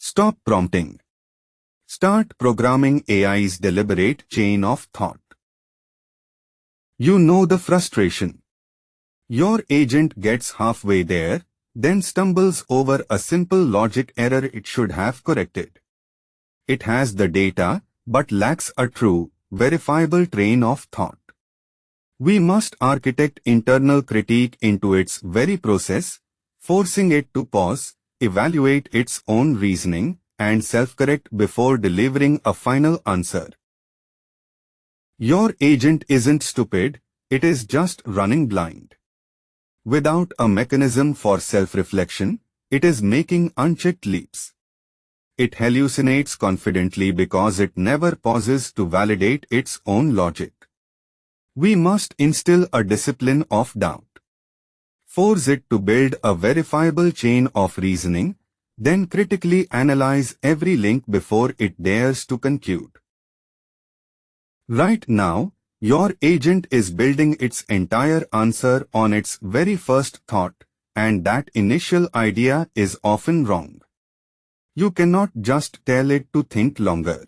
Stop prompting. Start programming AI's deliberate chain of thought. You know the frustration. Your agent gets halfway there, then stumbles over a simple logic error it should have corrected. It has the data, but lacks a true, verifiable train of thought. We must architect internal critique into its very process, forcing it to pause, evaluate its own reasoning, and self-correct before delivering a final answer. Your agent isn't stupid, it is just running blind. Without a mechanism for self-reflection, it is making unchecked leaps. It hallucinates confidently because it never pauses to validate its own logic. We must instill a discipline of doubt. Force it to build a verifiable chain of reasoning, then critically analyze every link before it dares to conclude. Right now, your agent is building its entire answer on its very first thought, and that initial idea is often wrong. You cannot just tell it to think longer.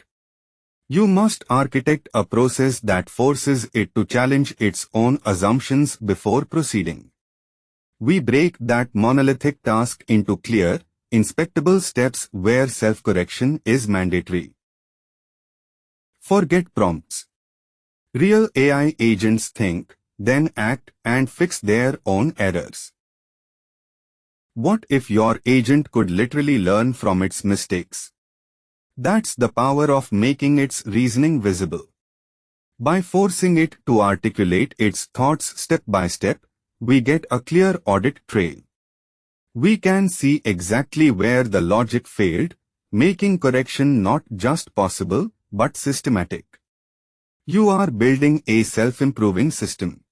You must architect a process that forces it to challenge its own assumptions before proceeding. We break that monolithic task into clear, inspectable steps where self-correction is mandatory. Forget prompts. Real AI agents think, then act and fix their own errors. What if your agent could literally learn from its mistakes? That's the power of making its reasoning visible. By forcing it to articulate its thoughts step by step, we get a clear audit trail. We can see exactly where the logic failed, making correction not just possible, but systematic. You are building a self-improving system.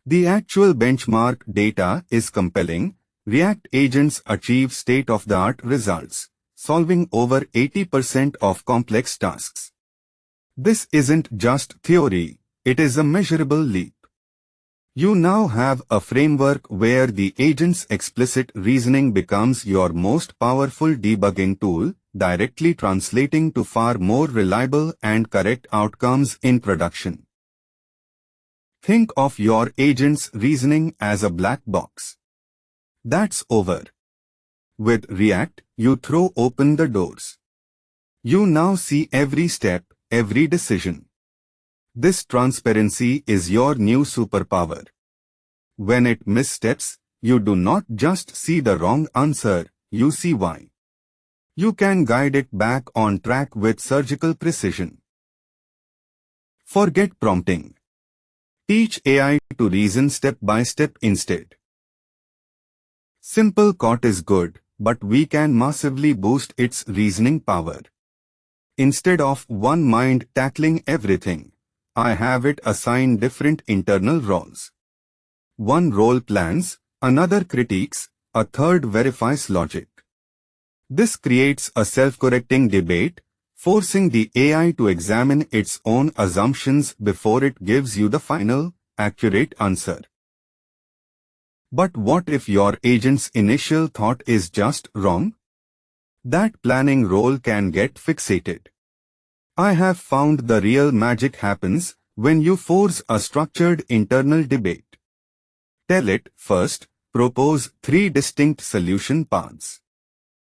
The actual benchmark data is compelling. React agents achieve state-of-the-art results, solving over 80% of complex tasks. This isn't just theory, it is a measurable leap. You now have a framework where the agent's explicit reasoning becomes your most powerful debugging tool, directly translating to far more reliable and correct outcomes in production. Think of your agent's reasoning as a black box. That's over. With React, you throw open the doors. You now see every step, every decision. This transparency is your new superpower. When it missteps, you do not just see the wrong answer, you see why. You can guide it back on track with surgical precision. Forget prompting. Teach AI to reason step by step instead. Simple code is good, but we can massively boost its reasoning power. Instead of one mind tackling everything, I have it assign different internal roles. One role plans, another critiques, a third verifies logic. This creates a self-correcting debate, forcing the AI to examine its own assumptions before it gives you the final, accurate answer. But what if your agent's initial thought is just wrong? That planning role can get fixated. I have found the real magic happens when you force a structured internal debate. Tell it, first, propose 3 distinct solution paths.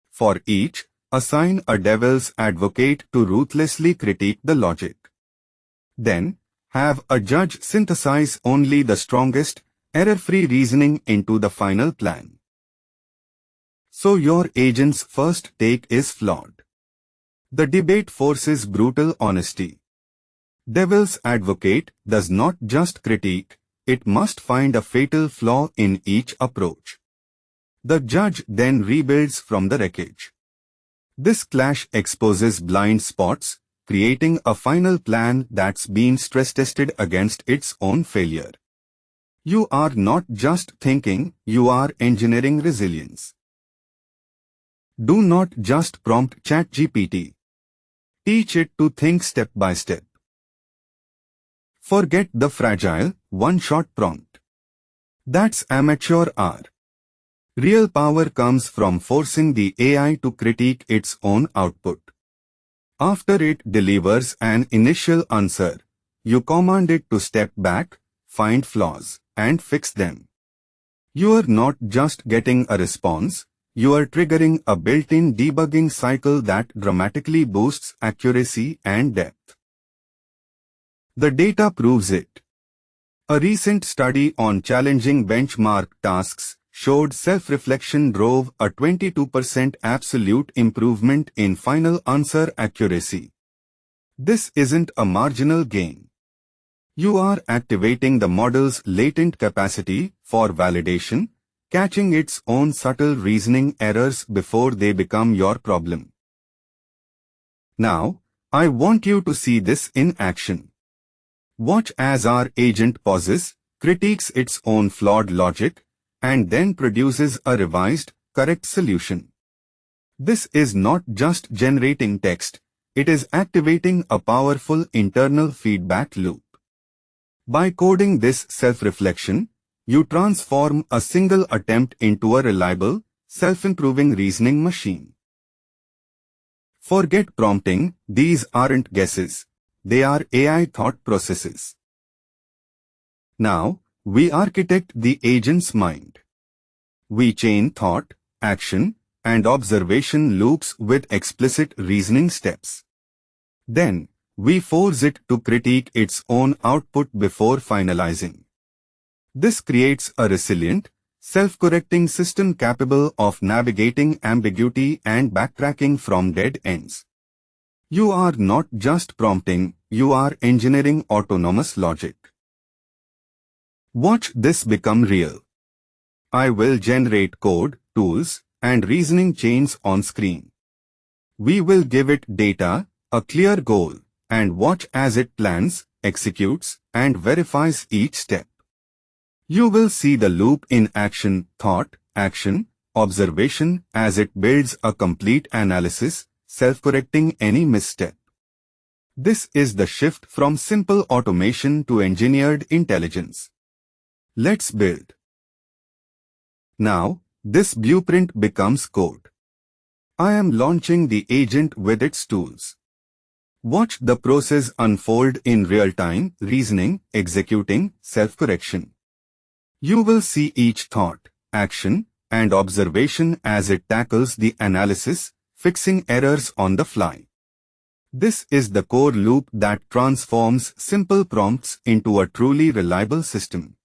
For each, assign a devil's advocate to ruthlessly critique the logic. Then, have a judge synthesize only the strongest, error-free reasoning into the final plan. So your agent's first take is flawed. The debate forces brutal honesty. Devil's advocate does not just critique, it must find a fatal flaw in each approach. The judge then rebuilds from the wreckage. This clash exposes blind spots, creating a final plan that's been stress-tested against its own failure. You are not just thinking, you are engineering resilience. Do not just prompt ChatGPT. Teach it to think step by step. Forget the fragile, one-shot prompt. That's amateur hour. Real power comes from forcing the AI to critique its own output. After it delivers an initial answer, you command it to step back, find flaws, and fix them. You are not just getting a response, you are triggering a built-in debugging cycle that dramatically boosts accuracy and depth. The data proves it. A recent study on challenging benchmark tasks showed self-reflection drove a 22% absolute improvement in final answer accuracy. This isn't a marginal gain. You are activating the model's latent capacity for validation, catching its own subtle reasoning errors before they become your problem. Now, I want you to see this in action. Watch as our agent pauses, critiques its own flawed logic, and then produces a revised, correct solution. This is not just generating text, it is activating a powerful internal feedback loop. By coding this self-reflection, you transform a single attempt into a reliable, self-improving reasoning machine. Forget prompting, these aren't guesses. They are AI thought processes. Now, we architect the agent's mind. We chain thought, action, and observation loops with explicit reasoning steps. Then, we force it to critique its own output before finalizing. This creates a resilient, self-correcting system capable of navigating ambiguity and backtracking from dead ends. You are not just prompting, you are engineering autonomous logic. Watch this become real. I will generate code, tools, and reasoning chains on screen. We will give it data, a clear goal, and watch as it plans, executes, and verifies each step. You will see the loop in action, thought, action, observation as it builds a complete analysis, self-correcting any misstep. This is the shift from simple automation to engineered intelligence. Let's build. Now, this blueprint becomes code. I am launching the agent with its tools. Watch the process unfold in real time, reasoning, executing, self-correction. You will see each thought, action, and observation as it tackles the analysis, fixing errors on the fly. This is the core loop that transforms simple prompts into a truly reliable system.